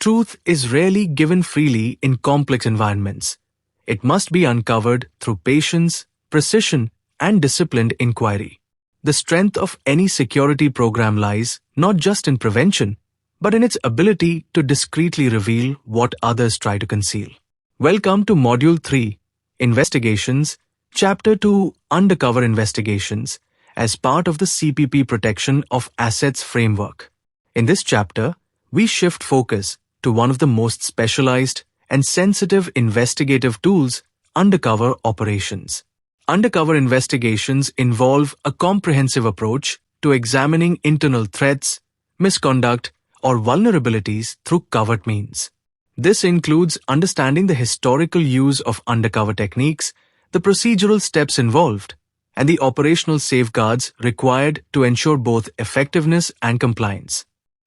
truth is rarely given freely in complex environments. It must be uncovered through patience, precision, and disciplined inquiry. The strength of any security program lies not just in prevention, but in its ability to discreetly reveal what others try to conceal. Welcome to Module 3, Investigations, Chapter 2, Undercover Investigations, as part of the CPP Protection of Assets framework. In this chapter, we shift focus to one of the most specialized and sensitive investigative tools, undercover operations. Undercover investigations involve a comprehensive approach to examining internal threats, misconduct, or vulnerabilities through covert means. This includes understanding the historical use of undercover techniques, the procedural steps involved, and the operational safeguards required to ensure both effectiveness and compliance.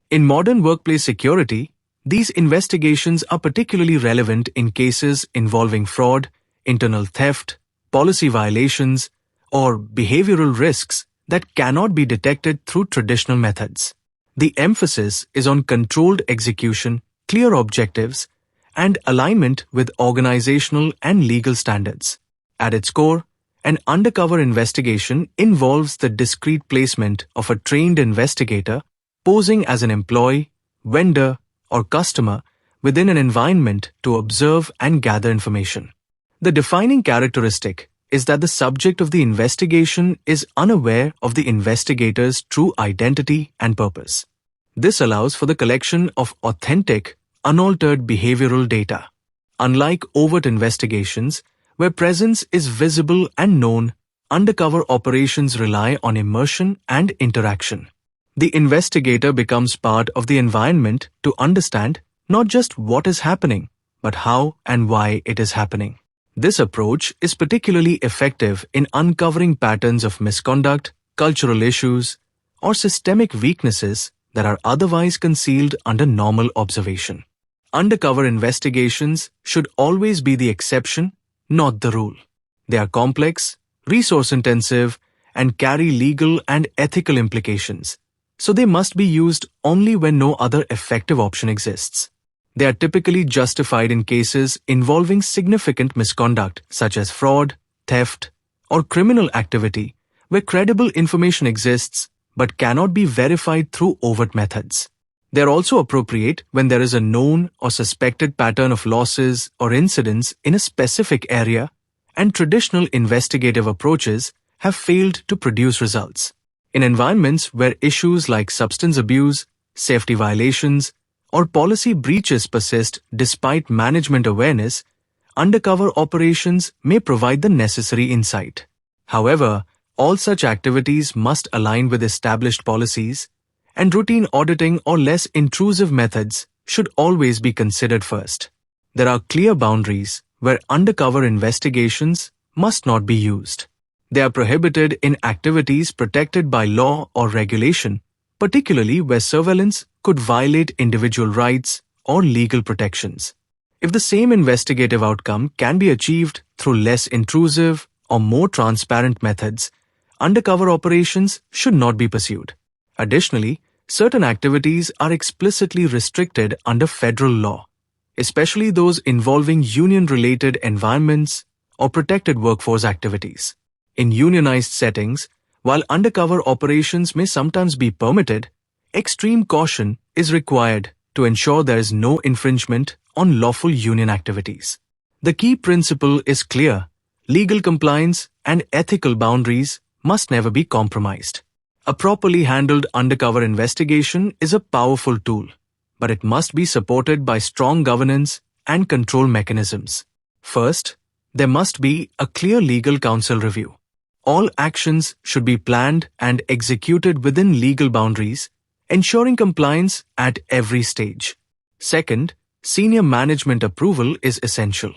In modern workplace security, these investigations are particularly relevant in cases involving fraud, internal theft, policy violations, or behavioral risks that cannot be detected through traditional methods. The emphasis is on controlled execution, clear objectives, and alignment with organizational and legal standards. At its core, an undercover investigation involves the discreet placement of a trained investigator posing as an employee, vendor, or customer within an environment to observe and gather information. The defining characteristic is that the subject of the investigation is unaware of the investigator's true identity and purpose. This allows for the collection of authentic, unaltered behavioral data. Unlike overt investigations, where presence is visible and known, undercover operations rely on immersion and interaction. The investigator becomes part of the environment to understand not just what is happening, but how and why it is happening. This approach is particularly effective in uncovering patterns of misconduct, cultural issues, or systemic weaknesses that are otherwise concealed under normal observation. Undercover investigations should always be the exception, not the rule. They are complex, resource-intensive, and carry legal and ethical implications, so they must be used only when no other effective option exists. They are typically justified in cases involving significant misconduct such as fraud, theft, or criminal activity, where credible information exists but cannot be verified through overt methods. They are also appropriate when there is a known or suspected pattern of losses or incidents in a specific area and traditional investigative approaches have failed to produce results. In environments where issues like substance abuse, safety violations, or policy breaches persist despite management awareness, undercover operations may provide the necessary insight. However, all such activities must align with established policies, and routine auditing or less intrusive methods should always be considered first. There are clear boundaries where undercover investigations must not be used. They are prohibited in activities protected by law or regulation, particularly where surveillance could violate individual rights or legal protections. If the same investigative outcome can be achieved through less intrusive or more transparent methods, undercover operations should not be pursued. Additionally, certain activities are explicitly restricted under federal law, especially those involving union-related environments or protected workforce activities. In unionized settings, while undercover operations may sometimes be permitted, extreme caution is required to ensure there is no infringement on lawful union activities. The key principle is clear: legal compliance and ethical boundaries must never be compromised. A properly handled undercover investigation is a powerful tool, but it must be supported by strong governance and control mechanisms. First, there must be a clear legal counsel review. All actions should be planned and executed within legal boundaries, ensuring compliance at every stage. Second, senior management approval is essential.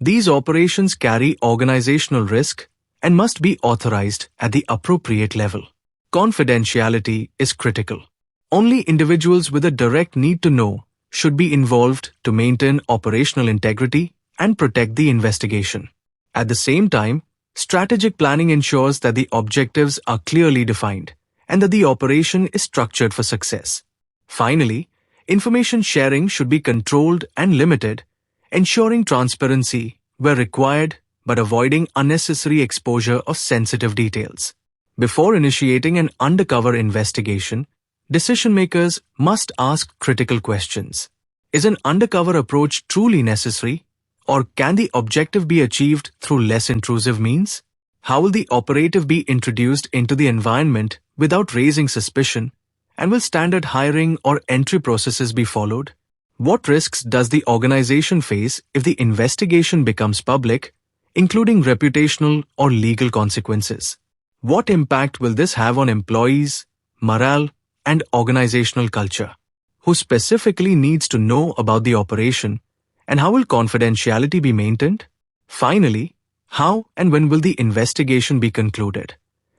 These operations carry organizational risk and must be authorized at the appropriate level. Confidentiality is critical. Only individuals with a direct need to know should be involved to maintain operational integrity and protect the investigation. At the same time, strategic planning ensures that the objectives are clearly defined and that the operation is structured for success. Finally, Information sharing should be controlled and limited, ensuring transparency where required but avoiding unnecessary exposure of sensitive details. Before initiating an undercover investigation, decision-makers must ask critical questions. Is an undercover approach truly necessary, or can the objective be achieved through less intrusive means? How will the operative be introduced into the environment without raising suspicion, and will standard hiring or entry processes be followed? What risks does the organization face if the investigation becomes public, including reputational or legal consequences? What impact will this have on employees, morale, and organizational culture? Who specifically needs to know about the operation, and how will confidentiality be maintained? Finally, how and when will the investigation be concluded,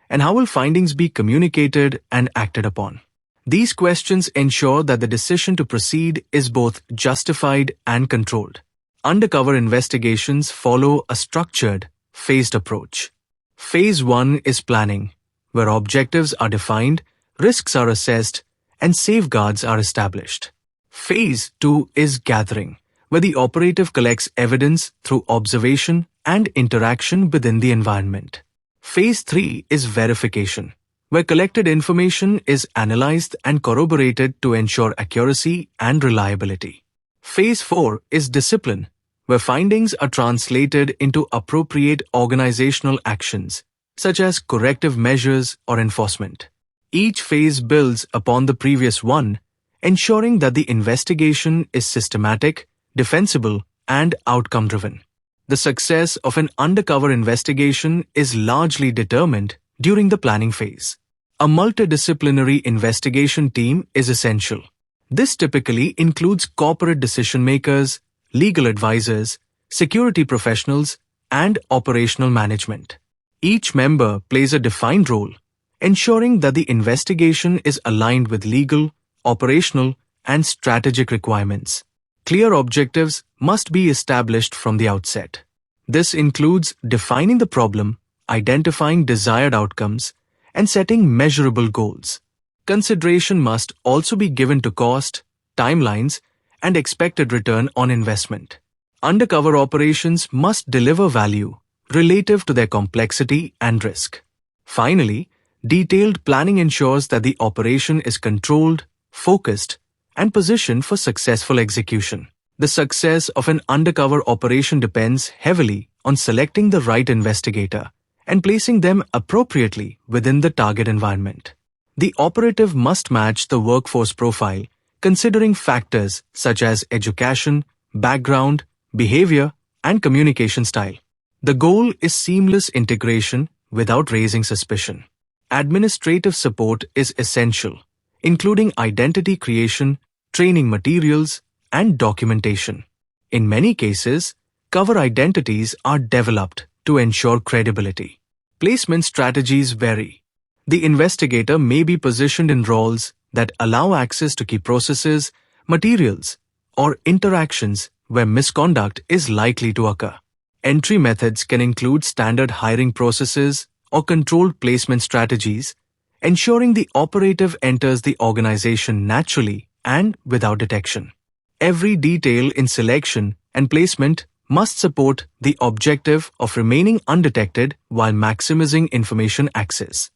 and how will findings be communicated and acted upon? These questions ensure that the decision to proceed is both justified and controlled. Undercover investigations follow a structured, phased approach. Phase 1 is planning, where objectives are defined, risks are assessed, and safeguards are established. Phase 2 is gathering, where the operative collects evidence through observation and interaction within the environment. Phase 3 is verification, where collected information is analyzed and corroborated to ensure accuracy and reliability. Phase 4 is discipline, where findings are translated into appropriate organizational actions, such as corrective measures or enforcement. Each phase builds upon the previous one, ensuring that the investigation is systematic, defensible, and outcome-driven. The success of an undercover investigation is largely determined during the planning phase. A multidisciplinary investigation team is essential. This typically includes corporate decision-makers, legal advisors, security professionals, and operational management. Each member plays a defined role, ensuring that the investigation is aligned with legal, operational, and strategic requirements. Clear objectives must be established from the outset. This includes defining the problem, identifying desired outcomes, and setting measurable goals. Consideration must also be given to cost, timelines, and expected return on investment. Undercover operations must deliver value relative to their complexity and risk. Finally, detailed planning ensures that the operation is controlled, focused, and positioned for successful execution. The success of an undercover operation depends heavily on selecting the right investigator and placing them appropriately within the target environment. The operative must match the workforce profile, considering factors such as education, background, behavior, and communication style. The goal is seamless integration without raising suspicion. Administrative support is essential, including identity creation, training materials, and documentation. In many cases, cover identities are developed to ensure credibility. Placement strategies vary. The investigator may be positioned in roles that allow access to key processes, materials, or interactions where misconduct is likely to occur. Entry methods can include standard hiring processes or controlled placement strategies, ensuring the operative enters the organization naturally and without detection. Every detail in selection and placement must support the objective of remaining undetected while maximizing information access.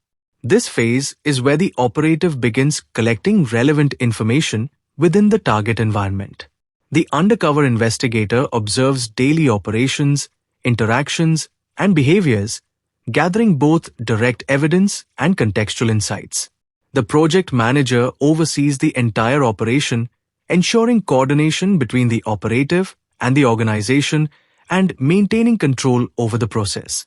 This phase is where the operative begins collecting relevant information within the target environment. The undercover investigator observes daily operations, interactions, and behaviors, gathering both direct evidence and contextual insights. The project manager oversees the entire operation, ensuring coordination between the operative and the organization and maintaining control over the process.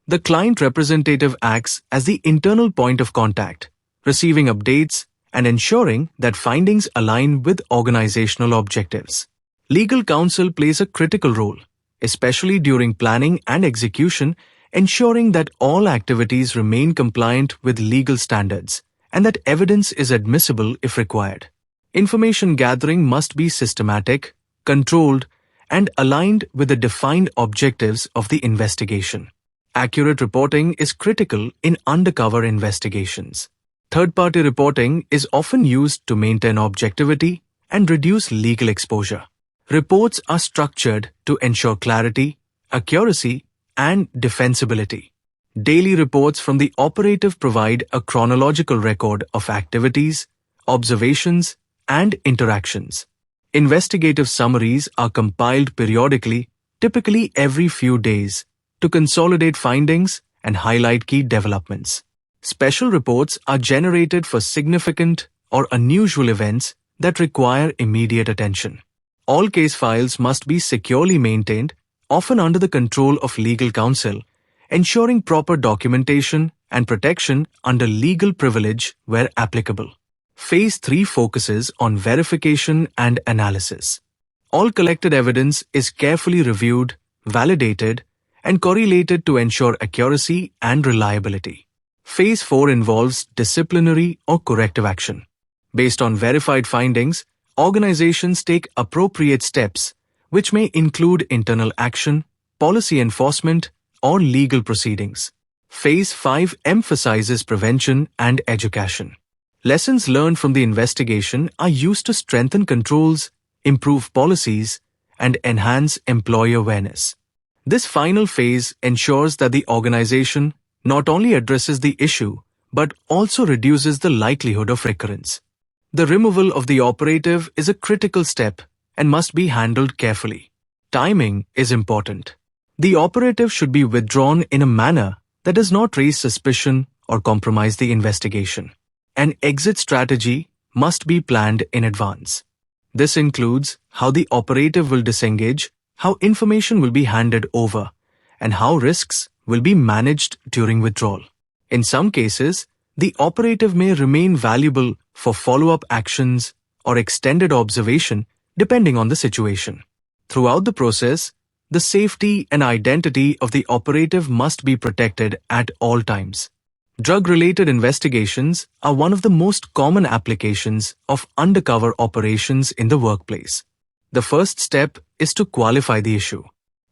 The client representative acts as the internal point of contact, receiving updates and ensuring that findings align with organizational objectives. Legal counsel plays a critical role, especially during planning and execution, ensuring that all activities remain compliant with legal standards and that evidence is admissible if required. Information gathering must be systematic, controlled, and aligned with the defined objectives of the investigation. Accurate reporting is critical in undercover investigations. Third-party reporting is often used to maintain objectivity and reduce legal exposure. Reports are structured to ensure clarity, accuracy, and defensibility. Daily reports from the operative provide a chronological record of activities, observations, and interactions. Investigative summaries are compiled periodically, typically every few days, to consolidate findings and highlight key developments. Special reports are generated for significant or unusual events that require immediate attention. All case files must be securely maintained, often under the control of legal counsel, ensuring proper documentation and protection under legal privilege where applicable. Phase 3 focuses on verification and analysis. All collected evidence is carefully reviewed, validated, and correlated to ensure accuracy and reliability. Phase 4 involves disciplinary or corrective action. Based on verified findings, organizations take appropriate steps, which may include internal action, policy enforcement, or legal proceedings. Phase 5 emphasizes prevention and education. Lessons learned from the investigation are used to strengthen controls, improve policies, and enhance employee awareness. This final phase ensures that the organization not only addresses the issue, but also reduces the likelihood of recurrence. The removal of the operative is a critical step and must be handled carefully. Timing is important. The operative should be withdrawn in a manner that does not raise suspicion or compromise the investigation. An exit strategy must be planned in advance. This includes how the operative will disengage, how information will be handed over, and how risks will be managed during withdrawal. In some cases, the operative may remain valuable for follow-up actions or extended observation depending on the situation. Throughout the process, the safety and identity of the operative must be protected at all times. Drug-related investigations are one of the most common applications of undercover operations in the workplace. The first step is to qualify the issue.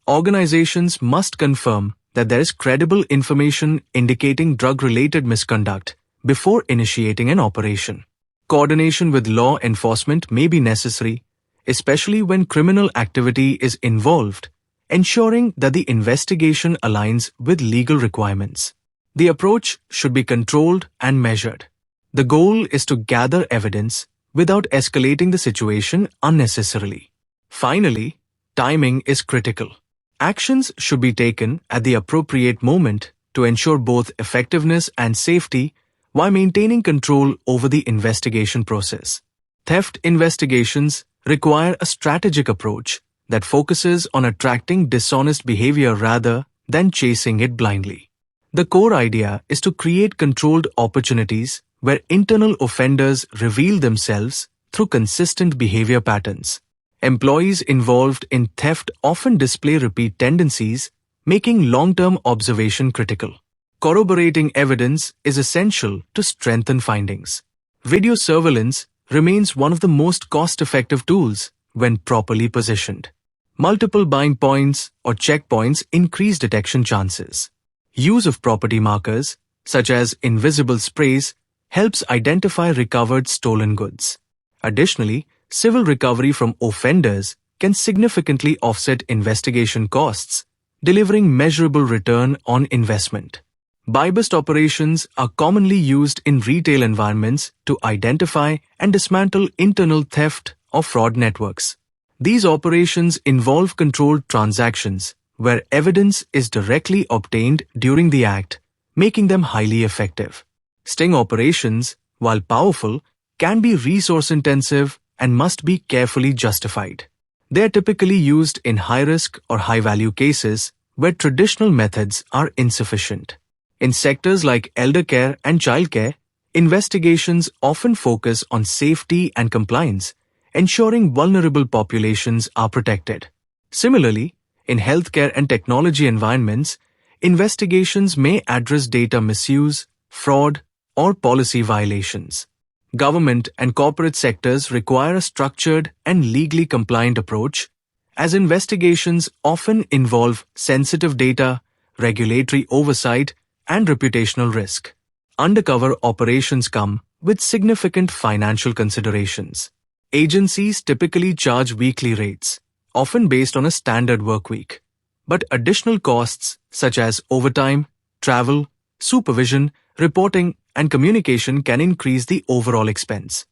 Organizations must confirm that there is credible information indicating drug-related misconduct before initiating an operation. Coordination with law enforcement may be necessary, especially when criminal activity is involved, ensuring that the investigation aligns with legal requirements. The approach should be controlled and measured. The goal is to gather evidence without escalating the situation unnecessarily. Finally, timing is critical. Actions should be taken at the appropriate moment to ensure both effectiveness and safety while maintaining control over the investigation process. Theft investigations require a strategic approach that focuses on attracting dishonest behavior rather than chasing it blindly. The core idea is to create controlled opportunities where internal offenders reveal themselves through consistent behavior patterns. Employees involved in theft often display repeat tendencies, making long-term observation critical. Corroborating evidence is essential to strengthen findings. Video surveillance remains one of the most cost-effective tools when properly positioned. Multiple buying points or checkpoints increase detection chances. Use of property markers, such as invisible sprays, helps identify recovered stolen goods. Additionally, civil recovery from offenders can significantly offset investigation costs, delivering measurable return on investment. Buy-bust operations are commonly used in retail environments to identify and dismantle internal theft or fraud networks. These operations involve controlled transactions where evidence is directly obtained during the act, making them highly effective. Sting operations, while powerful, can be resource-intensive and must be carefully justified. They are typically used in high-risk or high-value cases where traditional methods are insufficient. In sectors like elder care and childcare, investigations often focus on safety and compliance, ensuring vulnerable populations are protected. Similarly, in healthcare and technology environments, investigations may address data misuse, fraud, or policy violations. Government and corporate sectors require a structured and legally compliant approach, as investigations often involve sensitive data, regulatory oversight, and reputational risk. Undercover operations come with significant financial considerations. Agencies typically charge weekly rates, often based on a standard work week. But additional costs such as overtime, travel, supervision, reporting, and communication can increase the overall expense.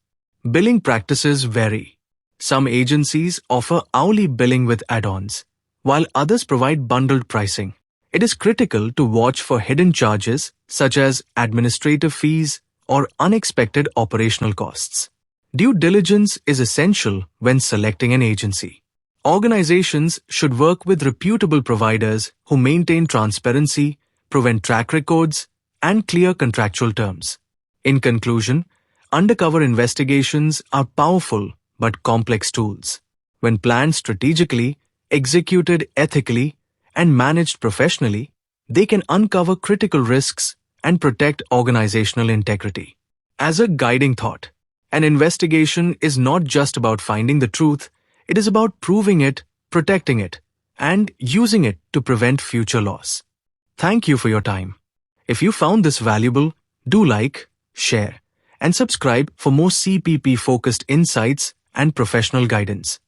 Billing practices vary. Some agencies offer hourly billing with add-ons, while others provide bundled pricing. It is critical to watch for hidden charges such as administrative fees or unexpected operational costs. Due diligence is essential when selecting an agency. Organizations should work with reputable providers who maintain transparency, prevent track records, and clear contractual terms. In conclusion, undercover investigations are powerful but complex tools. When planned strategically, executed ethically, and managed professionally, they can uncover critical risks and protect organizational integrity. As a guiding thought, an investigation is not just about finding the truth, it is about proving it, protecting it, and using it to prevent future loss. Thank you for your time. If you found this valuable, do like, share, and subscribe for more CPP-focused insights and professional guidance.